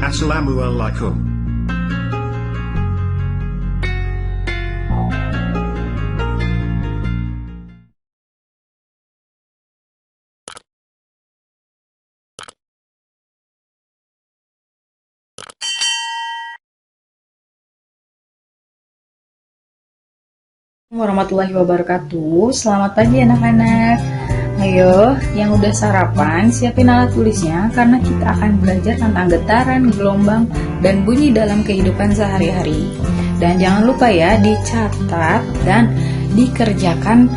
Assalamualaikum. Warahmatullahi wabarakatuh. Selamat pagi anak-anak. Ayo, yang udah sarapan, siapin alat tulisnya karena kita akan belajar tentang getaran, gelombang, dan bunyi dalam kehidupan sehari-hari. Dan jangan lupa ya, dicatat dan dikerjakan,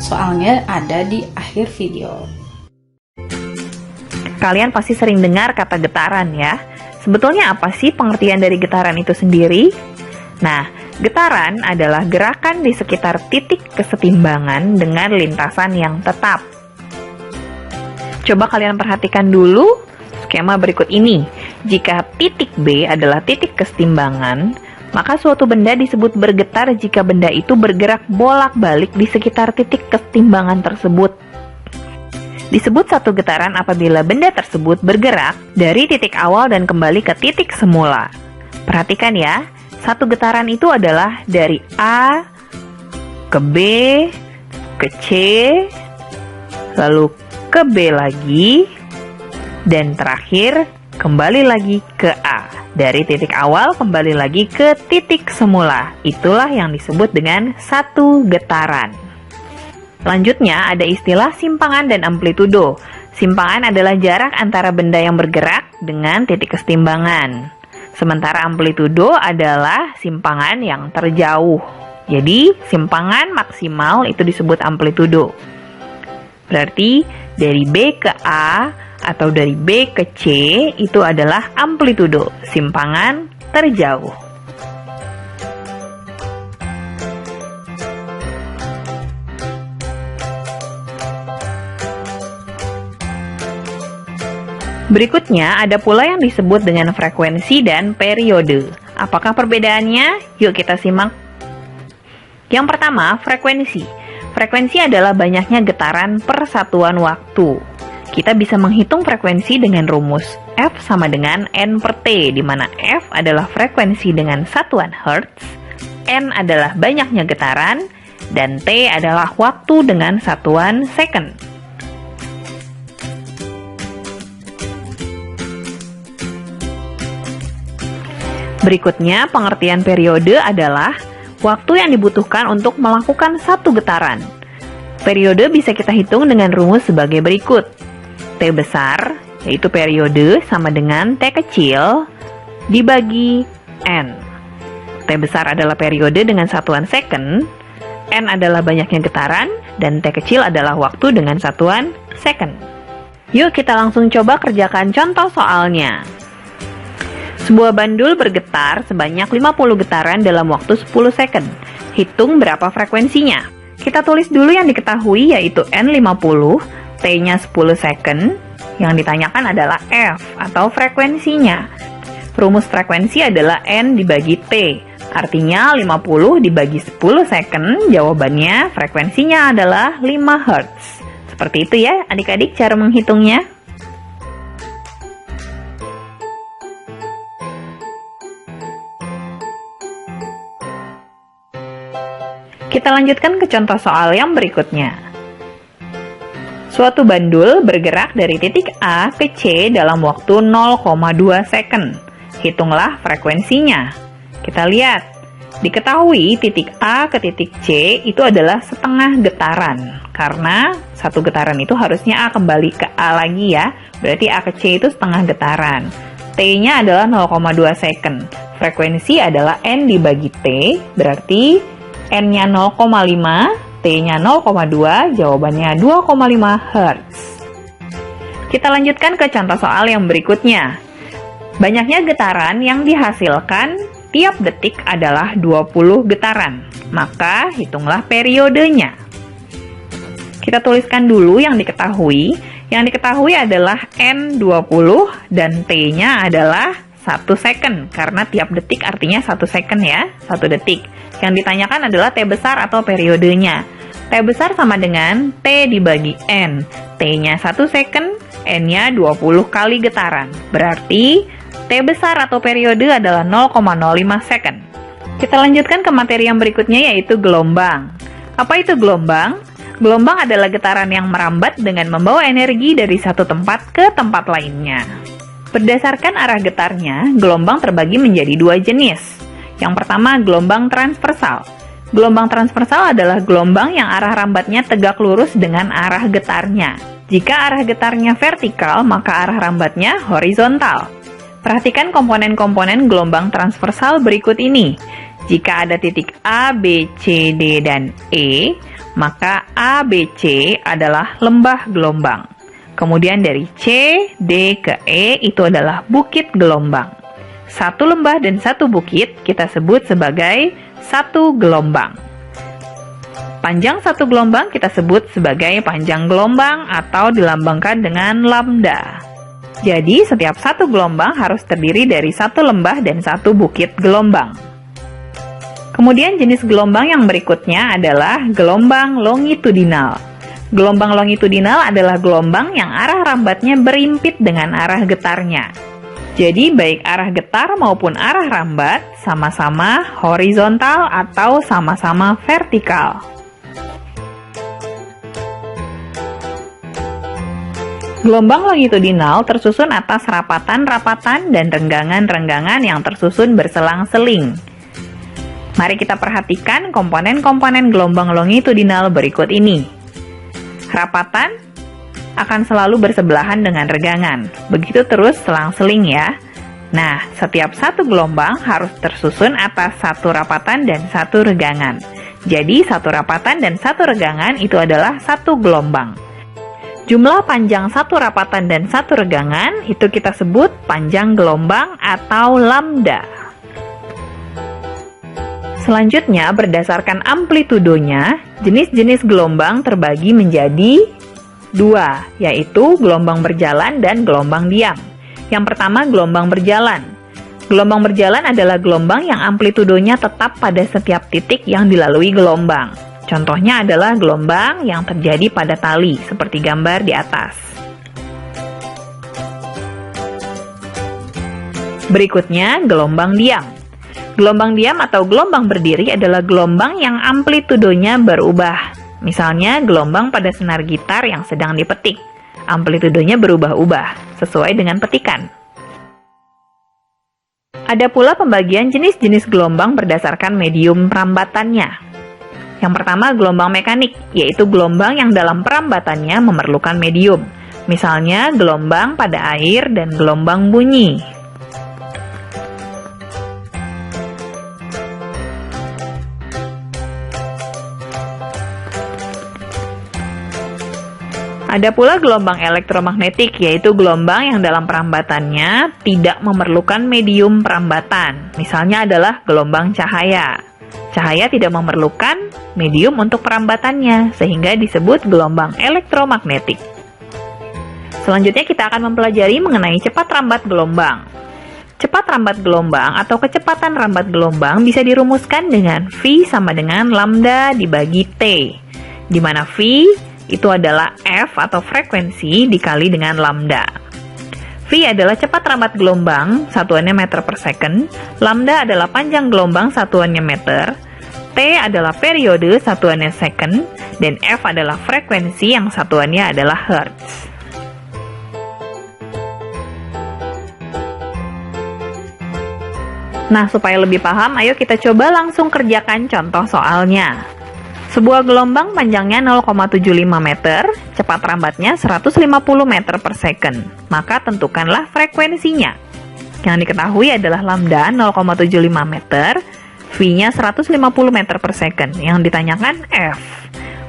soalnya ada di akhir video. Kalian pasti sering dengar kata getaran ya. Sebetulnya apa sih pengertian dari getaran itu sendiri? Nah, getaran adalah gerakan di sekitar titik kesetimbangan dengan lintasan yang tetap. Coba kalian perhatikan dulu skema berikut ini. Jika titik B adalah titik kesetimbangan, maka suatu benda disebut bergetar jika benda itu bergerak bolak-balik di sekitar titik kesetimbangan tersebut. Disebut satu getaran apabila benda tersebut bergerak dari titik awal dan kembali ke titik semula. Perhatikan ya, satu getaran itu adalah dari A ke B, ke C, lalu ke B lagi, dan terakhir kembali lagi ke A. Dari titik awal kembali lagi ke titik semula. Itulah yang disebut dengan satu getaran. Selanjutnya ada istilah simpangan dan amplitudo. Simpangan adalah jarak antara benda yang bergerak dengan titik kesetimbangan. Sementara amplitudo adalah simpangan yang terjauh. Jadi, simpangan maksimal itu disebut amplitudo. Berarti, dari B ke A atau dari B ke C itu adalah amplitudo, simpangan terjauh. Berikutnya ada pula yang disebut dengan frekuensi dan periode. Apakah perbedaannya? Yuk kita simak. Yang pertama, frekuensi. Frekuensi adalah banyaknya getaran per satuan waktu. Kita bisa menghitung frekuensi dengan rumus F sama dengan N per T, di mana F adalah frekuensi dengan satuan Hertz, N adalah banyaknya getaran, dan T adalah waktu dengan satuan second. Berikutnya, pengertian periode adalah waktu yang dibutuhkan untuk melakukan satu getaran. Periode bisa kita hitung dengan rumus sebagai berikut. T besar, yaitu periode, sama dengan T kecil dibagi N. T besar adalah periode dengan satuan second, N adalah banyaknya getaran, dan T kecil adalah waktu dengan satuan second. Yuk kita langsung coba kerjakan contoh soalnya. Sebuah bandul bergetar sebanyak 50 getaran dalam waktu 10 second. Hitung berapa frekuensinya. Kita tulis dulu yang diketahui yaitu N50, T-nya 10 second. Yang ditanyakan adalah F atau frekuensinya. Rumus frekuensi adalah N dibagi T. Artinya 50 dibagi 10 second, jawabannya frekuensinya adalah 5 Hz. Seperti itu ya adik-adik cara menghitungnya. Kita lanjutkan ke contoh soal yang berikutnya. Suatu bandul bergerak dari titik A ke C dalam waktu 0,2 second. Hitunglah frekuensinya. Kita lihat, diketahui titik A ke titik C itu adalah setengah getaran. Karena satu getaran itu harusnya A kembali ke A lagi ya. Berarti A ke C itu setengah getaran. T-nya adalah 0,2 second. Frekuensi adalah N dibagi T, berarti N-nya 0,5, T-nya 0,2, jawabannya 2,5 Hz. Kita lanjutkan ke contoh soal yang berikutnya. Banyaknya getaran yang dihasilkan tiap detik adalah 20 getaran. Maka hitunglah periodenya. Kita tuliskan dulu yang diketahui. Yang diketahui adalah N20 dan T-nya adalah 1 second. Karena tiap detik artinya 1 second ya, 1 detik. Yang ditanyakan adalah T besar atau periodenya. T besar sama dengan T dibagi N. T-nya 1 second, N-nya 20 kali getaran. Berarti T besar atau periode adalah 0,05 second. Kita lanjutkan ke materi yang berikutnya, yaitu gelombang. Apa itu gelombang? Gelombang adalah getaran yang merambat dengan membawa energi dari satu tempat ke tempat lainnya. Berdasarkan arah getarnya, gelombang terbagi menjadi dua jenis. Yang pertama, gelombang transversal. Gelombang transversal adalah gelombang yang arah rambatnya tegak lurus dengan arah getarnya. Jika arah getarnya vertikal, maka arah rambatnya horizontal. Perhatikan komponen-komponen gelombang transversal berikut ini. Jika ada titik A, B, C, D, dan E, maka A, B, C adalah lembah gelombang. Kemudian dari C, D ke E itu adalah bukit gelombang. Satu lembah dan satu bukit kita sebut sebagai satu gelombang. Panjang satu gelombang kita sebut sebagai panjang gelombang atau dilambangkan dengan lambda. Jadi setiap satu gelombang harus terdiri dari satu lembah dan satu bukit gelombang. Kemudian jenis gelombang yang berikutnya adalah gelombang longitudinal. Gelombang longitudinal adalah gelombang yang arah rambatnya berimpit dengan arah getarnya. Jadi baik arah getar maupun arah rambat sama-sama horizontal atau sama-sama vertikal. Gelombang longitudinal tersusun atas rapatan-rapatan dan renggangan-renggangan yang tersusun berselang-seling. Mari kita perhatikan komponen-komponen gelombang longitudinal berikut ini. Rapatan akan selalu bersebelahan dengan renggangan. Begitu terus selang-seling ya. Nah, setiap satu gelombang harus tersusun atas satu rapatan dan satu renggangan. Jadi, satu rapatan dan satu renggangan itu adalah satu gelombang. Jumlah panjang satu rapatan dan satu renggangan itu kita sebut panjang gelombang atau lambda. Selanjutnya, berdasarkan amplitudonya, jenis-jenis gelombang terbagi menjadi dua, yaitu gelombang berjalan dan gelombang diam. Yang pertama, gelombang berjalan. Gelombang berjalan adalah gelombang yang amplitudonya tetap pada setiap titik yang dilalui gelombang. Contohnya adalah gelombang yang terjadi pada tali, seperti gambar di atas. Berikutnya, gelombang diam. Gelombang diam atau gelombang berdiri adalah gelombang yang amplitudonya berubah. Misalnya, gelombang pada senar gitar yang sedang dipetik. Amplitudonya berubah-ubah, sesuai dengan petikan. Ada pula pembagian jenis-jenis gelombang berdasarkan medium perambatannya. Yang pertama, gelombang mekanik, yaitu gelombang yang dalam perambatannya memerlukan medium. Misalnya, gelombang pada air dan gelombang bunyi. Ada pula gelombang elektromagnetik, yaitu gelombang yang dalam perambatannya tidak memerlukan medium perambatan. Misalnya adalah gelombang cahaya. Cahaya tidak memerlukan medium untuk perambatannya, sehingga disebut gelombang elektromagnetik. Selanjutnya kita akan mempelajari mengenai cepat rambat gelombang. Cepat rambat gelombang atau kecepatan rambat gelombang bisa dirumuskan dengan V sama dengan lambda dibagi T, di mana V itu adalah F atau frekuensi dikali dengan lambda. V adalah cepat rambat gelombang, satuannya meter per second. Lambda adalah panjang gelombang, satuannya meter. T adalah periode, satuannya second. Dan F adalah frekuensi yang satuannya adalah hertz. Nah, supaya lebih paham, ayo kita coba langsung kerjakan contoh soalnya. Sebuah gelombang panjangnya 0,75 meter, cepat rambatnya 150 meter per second. Maka tentukanlah frekuensinya. Yang diketahui adalah lambda 0,75 meter, V-nya 150 meter per second. Yang ditanyakan F.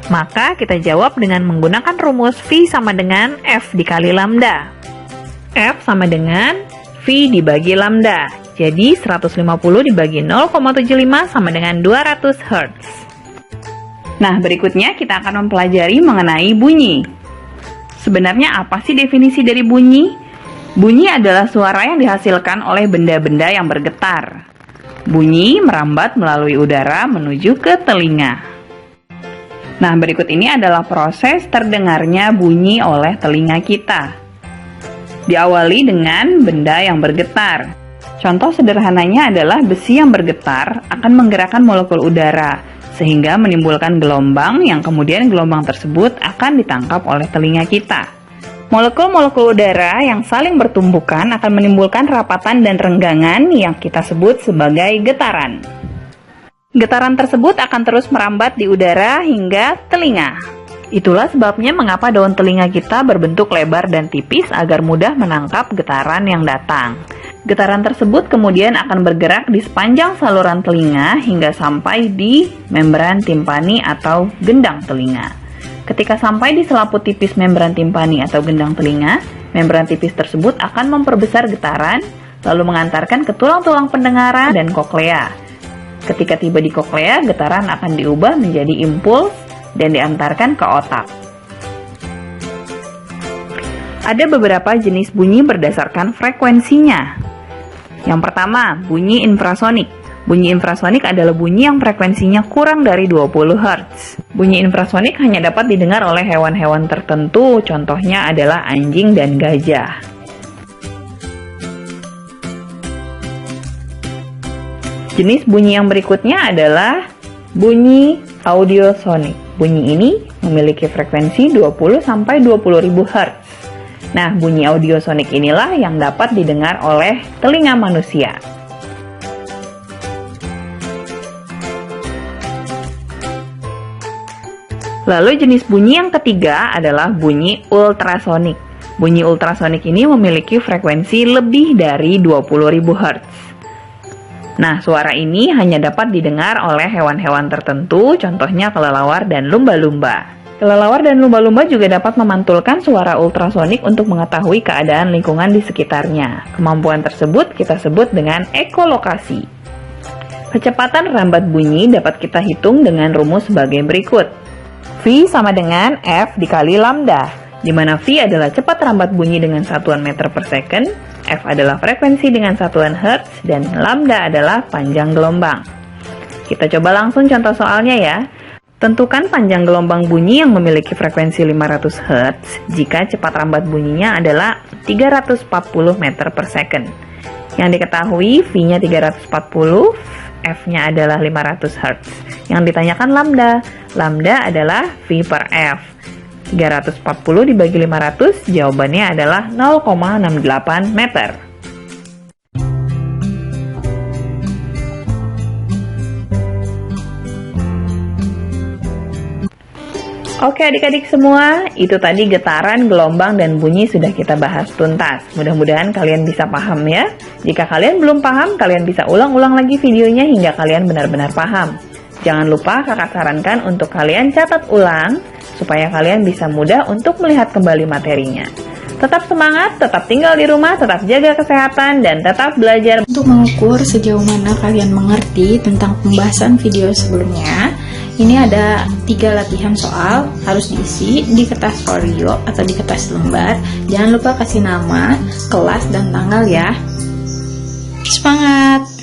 Maka kita jawab dengan menggunakan rumus V sama dengan F dikali lambda. F sama dengan V dibagi lambda. Jadi 150 dibagi 0,75 sama dengan 200 Hz. Nah, berikutnya kita akan mempelajari mengenai bunyi. Sebenarnya apa sih definisi dari bunyi? Bunyi adalah suara yang dihasilkan oleh benda-benda yang bergetar. Bunyi merambat melalui udara menuju ke telinga. Nah, berikut ini adalah proses terdengarnya bunyi oleh telinga kita. Diawali dengan benda yang bergetar. Contoh sederhananya adalah besi yang bergetar akan menggerakkan molekul udara, sehingga menimbulkan gelombang yang kemudian gelombang tersebut akan ditangkap oleh telinga kita. Molekul-molekul udara yang saling bertumbukan akan menimbulkan rapatan dan renggangan yang kita sebut sebagai getaran. Getaran tersebut akan terus merambat di udara hingga telinga. Itulah sebabnya mengapa daun telinga kita berbentuk lebar dan tipis agar mudah menangkap getaran yang datang. Getaran tersebut kemudian akan bergerak di sepanjang saluran telinga hingga sampai di membran timpani atau gendang telinga. Ketika sampai di selaput tipis membran timpani atau gendang telinga, membran tipis tersebut akan memperbesar getaran, lalu mengantarkan ke tulang-tulang pendengaran dan koklea. Ketika tiba di koklea, getaran akan diubah menjadi impuls dan diantarkan ke otak. Ada beberapa jenis bunyi berdasarkan frekuensinya. Yang pertama, bunyi infrasonik. Bunyi infrasonik adalah bunyi yang frekuensinya kurang dari 20 Hz. Bunyi infrasonik hanya dapat didengar oleh hewan-hewan tertentu, contohnya adalah anjing dan gajah. Jenis bunyi yang berikutnya adalah bunyi audiosonik. Bunyi ini memiliki frekuensi 20-20.000 Hz. Nah, bunyi audiosonik inilah yang dapat didengar oleh telinga manusia. Lalu jenis bunyi yang ketiga adalah bunyi ultrasonik. Bunyi ultrasonik ini memiliki frekuensi lebih dari 20.000 Hz. Nah, suara ini hanya dapat didengar oleh hewan-hewan tertentu, contohnya kelelawar dan lumba-lumba. Kelelawar dan lumba-lumba juga dapat memantulkan suara ultrasonik untuk mengetahui keadaan lingkungan di sekitarnya. Kemampuan tersebut kita sebut dengan ekolokasi. Kecepatan rambat bunyi dapat kita hitung dengan rumus sebagai berikut. V sama dengan F dikali lambda, di mana V adalah cepat rambat bunyi dengan satuan meter per second, F adalah frekuensi dengan satuan Hertz, dan lambda adalah panjang gelombang. Kita coba langsung contoh soalnya ya. Tentukan panjang gelombang bunyi yang memiliki frekuensi 500 Hz jika cepat rambat bunyinya adalah 340 meter per second. Yang diketahui V-nya 340, F-nya adalah 500 Hz. Yang ditanyakan lambda. Lambda adalah V per F. 340 dibagi 500, jawabannya adalah 0,68 meter. Oke adik-adik semua, itu tadi getaran, gelombang, dan bunyi sudah kita bahas tuntas. Mudah-mudahan kalian bisa paham ya. Jika kalian belum paham, kalian bisa ulang-ulang lagi videonya hingga kalian benar-benar paham. Jangan lupa kakak sarankan untuk kalian catat ulang, supaya kalian bisa mudah untuk melihat kembali materinya. Tetap semangat, tetap tinggal di rumah, tetap jaga kesehatan, dan tetap belajar. Untuk mengukur sejauh mana kalian mengerti tentang pembahasan video sebelumnya, ini ada 3 latihan soal, harus diisi di kertas folio atau di kertas lembar. Jangan lupa kasih nama, kelas, dan tanggal ya. Semangat!